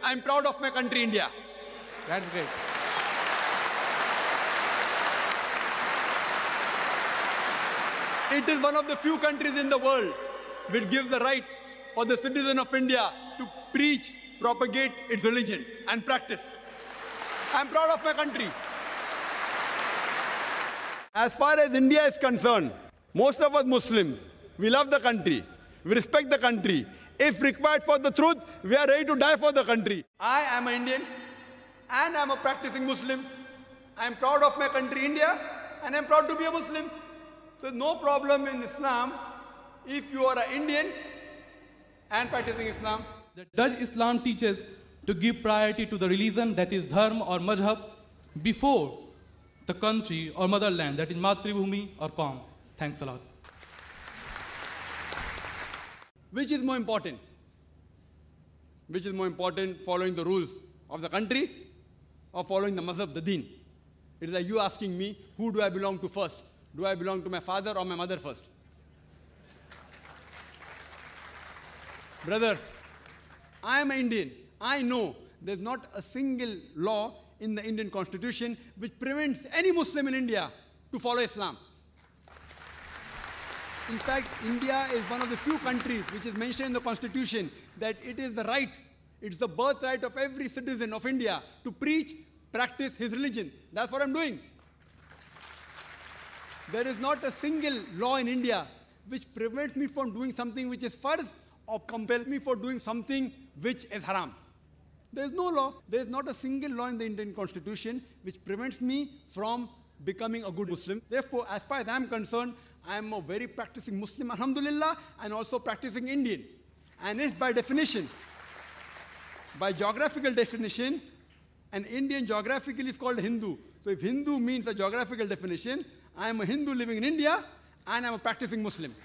I'm proud of my country, India. That's great. It is one of the few countries in the world which gives the right for the citizen of India to preach, propagate its religion and practice. I'm proud of my country. As far as India is concerned, most of us Muslims, we love the country, we respect the country. If required for the truth, we are ready to die for the country. I am an Indian and I'm a practicing Muslim. I'm proud of my country, India, and I'm proud to be a Muslim. So there's no problem in Islam if you are an Indian and practicing Islam. The Dutch Islam teaches to give priority to the religion, that is dharma or mazhab, before the country or motherland, that is Matribhumi or Qaum. Thanks a lot. Which is more important? Which is more important, following the rules of the country or following the mazhab, the deen? It is like you asking me, who do I belong to first? Do I belong to my father or my mother first? Brother, I am an Indian. I know there's not a single law in the Indian constitution which prevents any Muslim in India to follow Islam. In fact, India is one of the few countries which is mentioned in the constitution that it is the right, it's the birthright of every citizen of India to preach, practice his religion. That's what I'm doing. There is not a single law in India which prevents me from doing something which is farz or compels me for doing something which is haram. There is no law. There is not a single law in the Indian constitution which prevents me from becoming a good Muslim. Therefore, as far as I am concerned, I am a very practicing Muslim, alhamdulillah, and also practicing Indian. And if by definition, by geographical definition, an Indian geographically is called a Hindu. So if Hindu means a geographical definition, I am a Hindu living in India, and I am a practicing Muslim.